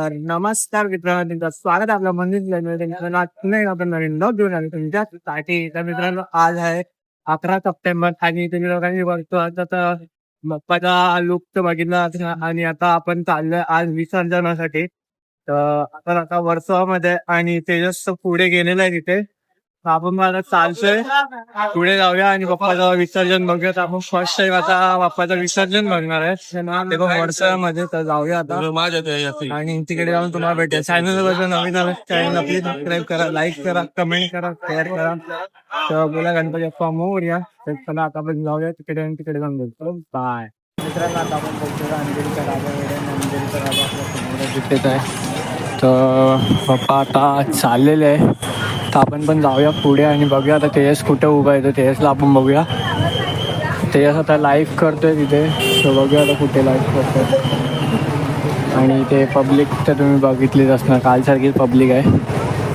तर नमस्कार मित्रांनो, तुमचं स्वागत आहे आपल्या मंदिर आपण नवीन ब्लॉग घेऊन आलो तुमच्यासाठी. तर मित्रांनो, आज आहे 11 सप्टेंबर आणि तुम्ही लोकांनी बघतो आता तर बाप्पाचा लुक तर बघितला असेल आणि आता आपण चाललोय आज विसर्जनासाठी. तर आपण आता वर्सोवामध्ये आणि तेजस पुढे गेलेला आहे तिथे. तर आपण मला चालतोय पुढे जाऊया आणि बाप्पाचं विसर्जन बघूया. तर आपण फर्स्ट टाइम आता बाप्पाचं विसर्जन बघणार आहे ते पण वर्षामध्ये. तर जाऊया आता आणि तिकडे जाऊन तुम्हाला भेटेल. चॅनल वर नवीन आलं चॅनल आपली सबस्क्राईब करा, लाईक करा, कमेंट करा, शेअर करा. तर बोला गणपती बाप्पा मोरया. तर चला आता आपण जाऊया तिकडे आणि तिकडे जाऊन भेटतो. बाय मित्रांनो. आता आपण बघतो अंधेरीचा राजाकडे. अंधेरीचा राजा आपल्या समोर दिसत आहे. तर पप्पा आता चाललेले आहे. तर आपण पण जाऊया पुढे आणि बघूया आता तेजस कुठे उभा आहे. तर तेजसला आपण बघूया. तेजस आता लाईव्ह करतोय तिथे. तर बघूया आता कुठे लाईव्ह करतोय. आणि ते पब्लिक तर तुम्ही बघितलीच असणार, कालसारखीच पब्लिक आहे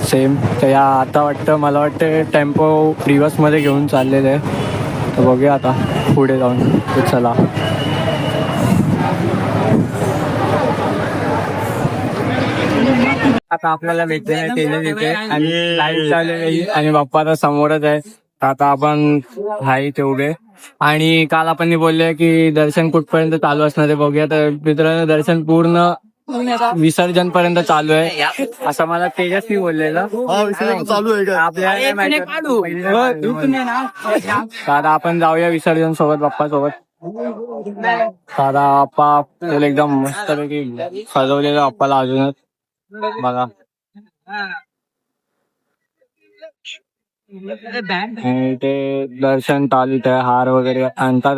सेम. तर या आता मला वाटतं टेम्पो रिवर्समध्ये घेऊन चाललेलं आहे. तर बघूया आता पुढे जाऊन. तर चला. आता आपल्याला भेटलेलं तेजस इथे आणि लाईव्ह चाललेली आणि बाप्पा आता समोरच आहे. आता आपण हाय तेवढे. आणि काल आपण बोलले की दर्शन कुठपर्यंत चालू असणार आहे बघूया. तर मित्रांनो, दर्शन पूर्ण विसर्जन पर्यंत चालू आहे असं मला तेजस्वी बोललेलं. चालू आहे दादा आपण जाऊया विसर्जन सोबत बाप्पा सोबत. दादा बाप्पा एकदम मस्तपैकी सजवलेलं बाप्पाला अजूनच बघा. ते दर्शन चालूच आहे, हार वगैरे आणतात.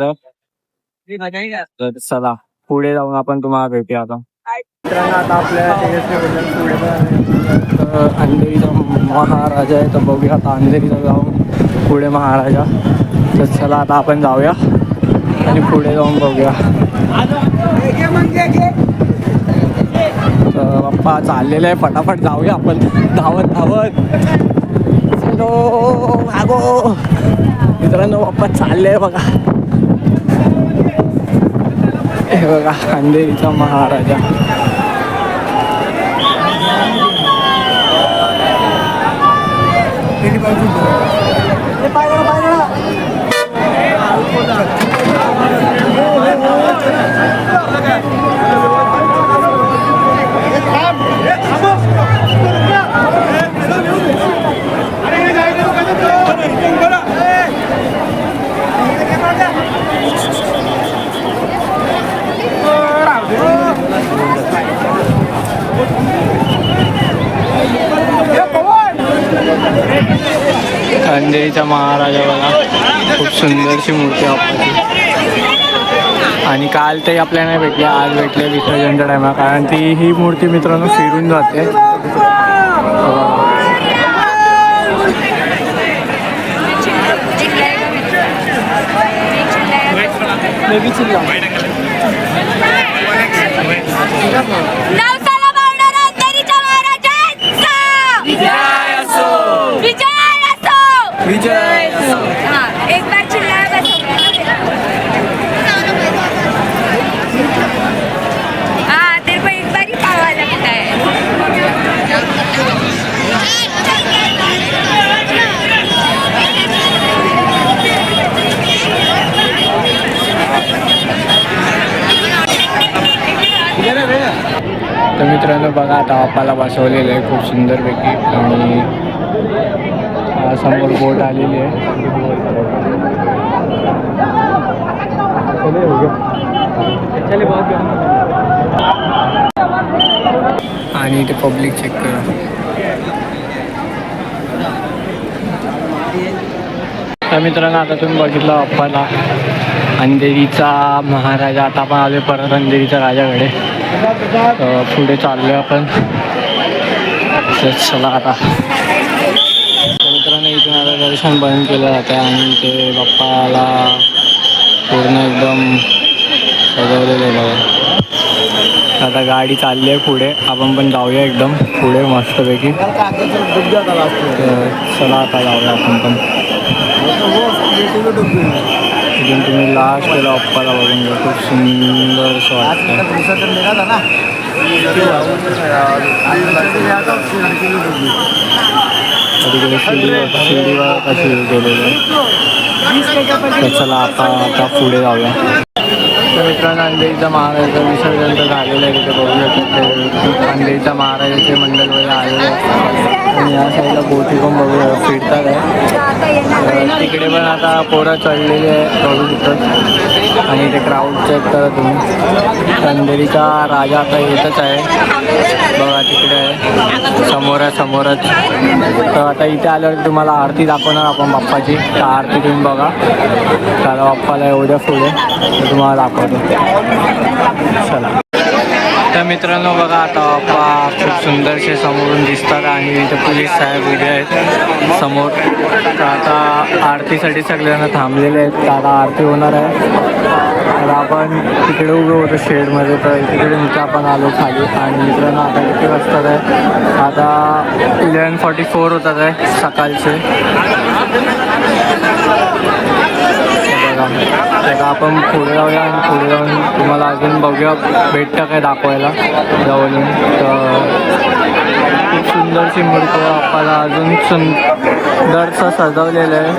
तर चला पुढे जाऊन आपण तुम्हाला भेटूया. आता आता आपल्या पुढे अंधेरीचा महाराजा आहे. तर बघूया आता अंधेरीचा जाऊन पुढे महाराजा. तर चला आता आपण जाऊया आणि पुढे जाऊन बघूया. तर बाप्पा चाललेलं आहे, फटाफट जाऊया आपण धावत धावत. चलो मागो मित्रांनो, बाप्पा चालले बघा. हे बघा अंधेरीचा महाराजा. अंधेरीचा महाराजा बघा, खूप सुंदरशी मूर्ती आपली. आणि काल ते आपल्याला नाही भेटली, आज भेटले विसर्जनच्या टायमा. कारण ती ही मूर्ती मित्रांनो फिरून जाते. विजय एक बार चिल्लाया बस. हाँ तेरे को एक बार ही पावा लगता है. तर मित्रांनो बघा, आता बाप्पाला बसवलेलं आहे खूप सुंदरपैकी. आणि समोर बोट आलेली आहे. आणि ते पब्लिक चेक करा. तर मित्रांनो, आता तुम्ही बघितलं बाप्पाला अंधेरीचा महाराजा. आता आपण आलो परत अंधेरीच्या राजाकडे. पुढे चाललोय आपण. चला आता मित्रांनो, इथून आता दर्शन बंद केलं जातं आणि ते बाप्पाला पूर्ण एकदम सजवलेलं आहे बघा. आता गाडी चालली आहे पुढे, आपण पण जाऊया एकदम पुढे मस्तपैकी. चला आता जाऊया आपण पण. इथून तुम्ही लास्ट केला बाप्पाला बघून घ्या, खूप सुंदर असं वाटतं. शिर्डीवर कशी गेलेली. तर चला आता पुढे जाऊया. तर मित्रांनो अंधेरीचा महाराजाचं विसर्जन तर झालेलं आहे. तिथे बघू शकतो ते अंधेरीचा महाराजाचे मंडळ वगैरे आलेले आहेत आणि या साईडला बोटी पण बघूया फिरतात आहे. तिकडे पण आता पोरं चढलेली आहे बघू शकतात आणि ते क्राऊड चेक करा तुम्ही. अंधेरीचा राजा आता येतच आहे बघा तिकडे आहे समोरच. तर आता इथे आल्यावर तुम्हाला आरती दाखवणार आपण बाप्पाची. तर आरती तुम्ही बघा त्याला बाप्पाला एवढ्या पुढे तुम्हाला दाखवतो. चला तर मित्रांनो बघा आता बाप्पा खूप सुंदरसे समोरून दिसतात आणि इथे पोलीस साहेब उभे आहेत समोर. तर आता आरतीसाठी सगळ्यांना थांबलेले आहेत. तर आता आरती होणार आहे. तर आपण तिकडे उभे होतो शेडमध्ये. तर तिकडे इथे आपण आलो खाली आणि मित्रांनो आता किती वाजतात आहे. आता 11:44 होतात आहे सकाळचे. बघा आपण पुढे जाऊया आणि पुढे जाऊन तुम्हाला अजून बघूया भेटतं काय दाखवायला जवळून. तर खूप सुंदरशी मूर्ती आपल्याला अजून सुंदरसं सजवलेलं आहे.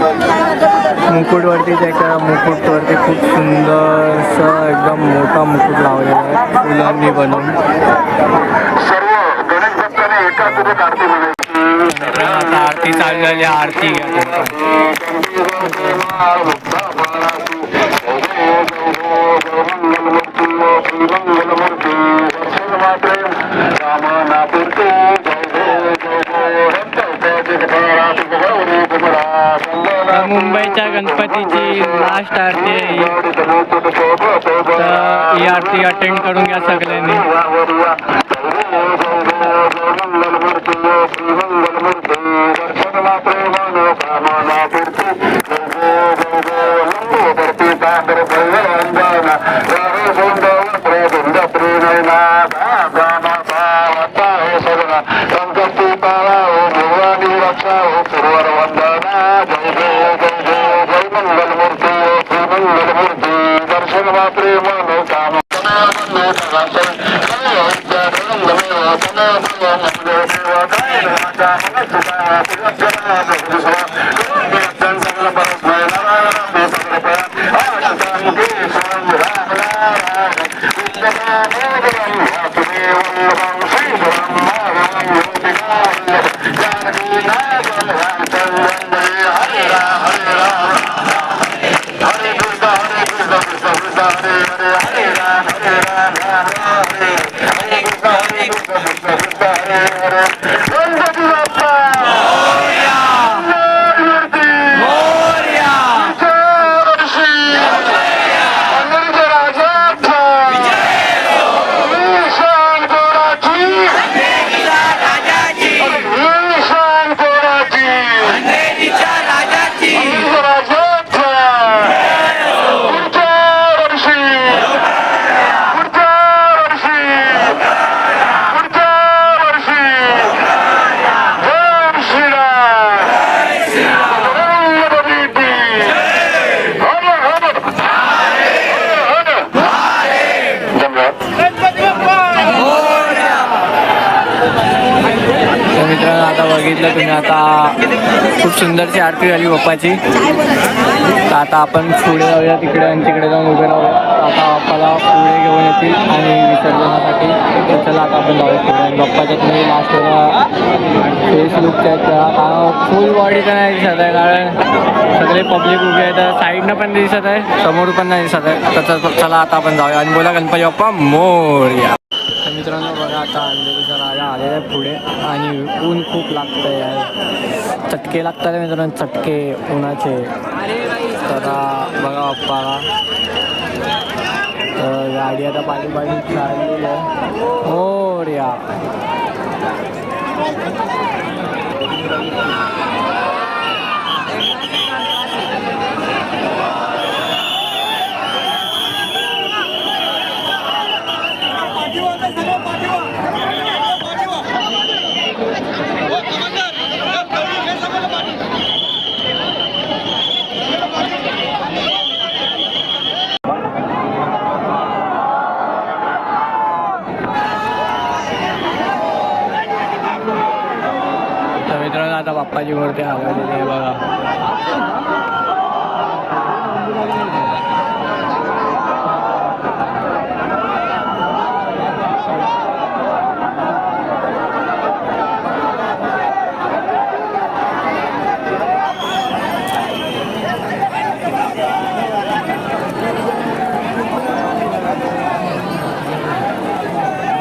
मुकुटवरती त्याच्या मुकुटवरती खूप सुंदरसं एकदम मोठा मुकुट लावलेला आहे फुलांनी बनवून. आता आरती चालू झाली. आरती घ्या. मुंबईच्या गणपतीची लास्ट आरती आहे. तर ही आरती अटेंड करून घ्या सगळ्यांनी. मित्रांनो आता बघितलं तुम्ही आता खूप सुंदरशी आरती झाली बाप्पाची. तर आता आपण पुढे जाऊया तिकडे आणि तिकडे जाऊन उभे राहू. आता बाप्पाला पुढे घेऊन येतील आणि विसर्जनासाठी. तर चला आता आपण जाऊया पुढे. आणि बाप्पाच्या तुम्ही लास्टला फेस लुक चेक करा. फुल बॉडी तर नाही दिसत आहे कारण सगळे पब्लिक उभे आहेत. साईडनं पण दिसत आहे समोर पण नाही दिसत आहे. तर चला आता आपण जाऊया आणि बोला गणपती बाप्पा मोरया. तर मित्रांनो बघा आता अंधेरीचा राजा आलेला आहे पुढे आणि ऊन खूप लागतं आहे. चटके लागतात मित्रांनो चटके उन्हाचे. तर बघा बाप्पाला तर गाडी आता पाठी चाललेली आहे. मोरया. आता बाप्पाची मूर्ती हलवलेली आहे बघा.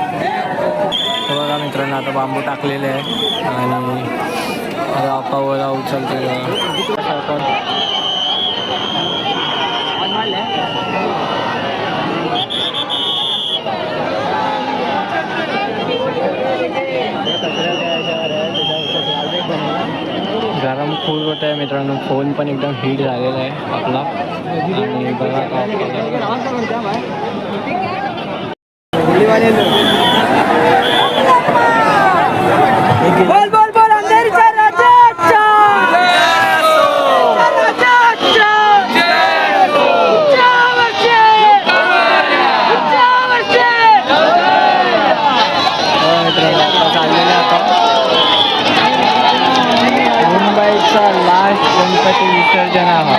तर बघा मित्रांनो आता बांबू टाकलेले आहे आणि आता बाप्पावर उचलते गरम खूप होत आहे मित्रांनो. फोन पण एकदम हीट झालेला आहे आपला. आणि बघा बोल बोल बोल अंधेरीचा राजाचा मुंबईचा लास्ट गणपती विसर्जन हा.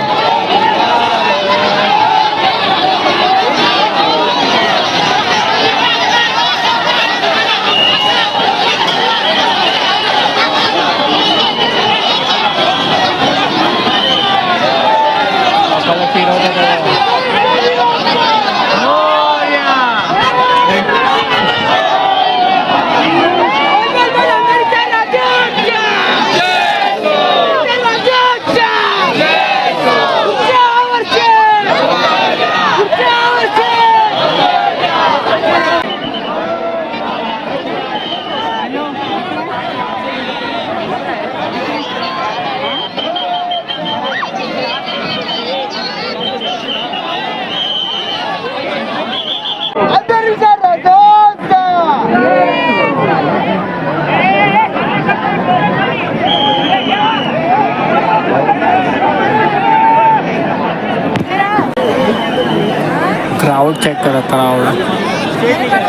आपल्याला फिरवतात क्राउड चेक करा क्राउड.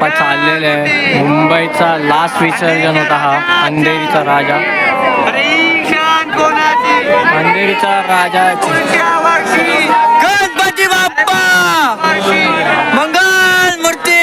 चाललेलं आहे. मुंबईचा लास्ट विसर्जन होता हा अंधेरीचा राजा. अंधेरीचा राजाची गणपती बाप्पा मंगल मूर्ती.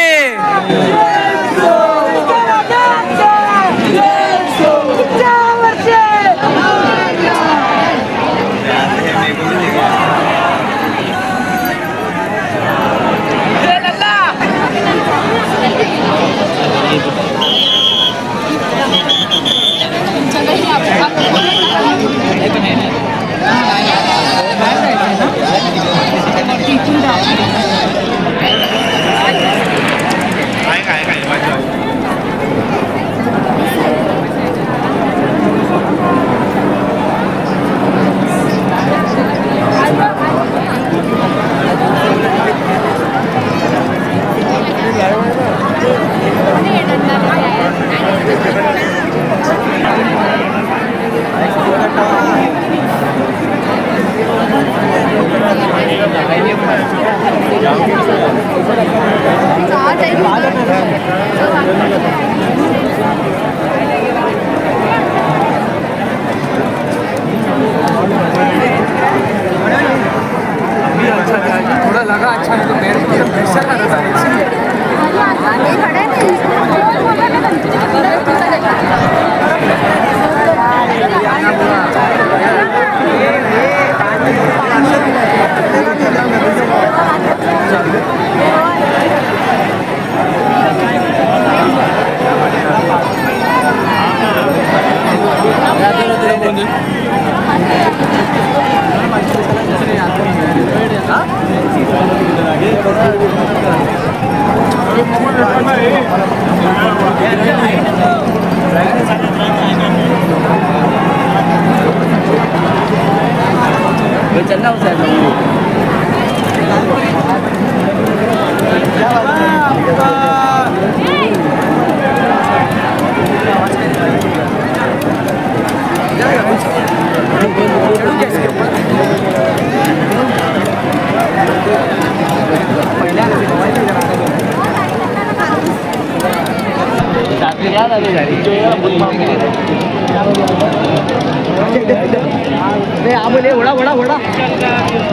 बोले वड़ा वड़ा वड़ा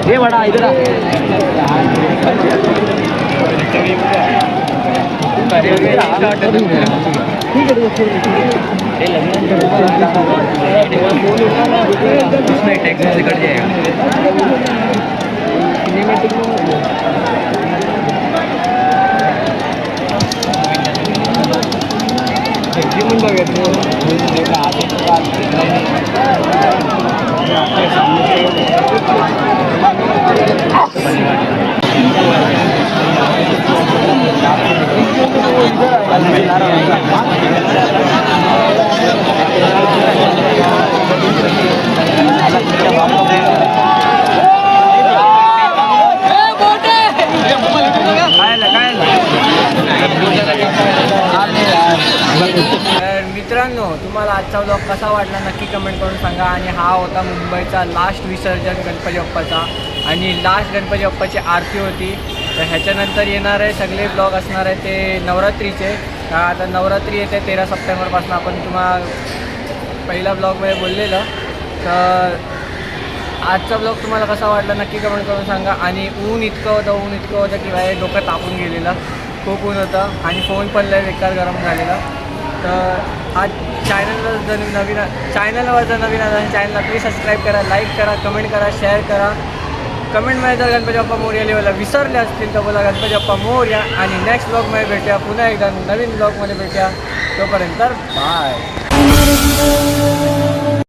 ये वड़ा इधर तर मित्रांनो, तुम्हाला आजचा व्लॉग कसा वाटला नक्की कमेंट करून सांगा. आणि हा होता मुंबईचा लास्ट विसर्जन गणपती बाप्पाचा आणि लास्ट गणपती बाप्पाची आरती होती. तर ह्याच्यानंतर येणारे सगळे ब्लॉग असणार आहे ते नवरात्रीचे. आता नवरात्री येते 13 सप्टेंबरपासून. आपण तुम्हाला पहिल्या ब्लॉगमध्ये बोललेलं. तर आजचा ब्लॉग तुम्हाला कसा वाटला नक्की कमेंट करून सांगा. आणि ऊन इतकं होतं की बाहेर डोकं तापून गेलेलं. खूप ऊन होतं आणि फोन पण लय बेकार गरम झालेला. तर आज चॅनलवर जर नवीन असेल चॅनलला प्लीज सबस्क्राईब करा, लाईक करा, कमेंट करा, शेअर करा. कमेंटमध्ये जर गणपती बाप्पा मोरया लिहायला विसरले असतील तर बोला गणपती बाप्पा मोरया. आणि नेक्स्ट ब्लॉगमध्ये भेटूया, पुन्हा एकदा नवीन ब्लॉगमध्ये भेटूया. तोपर्यंत बाय.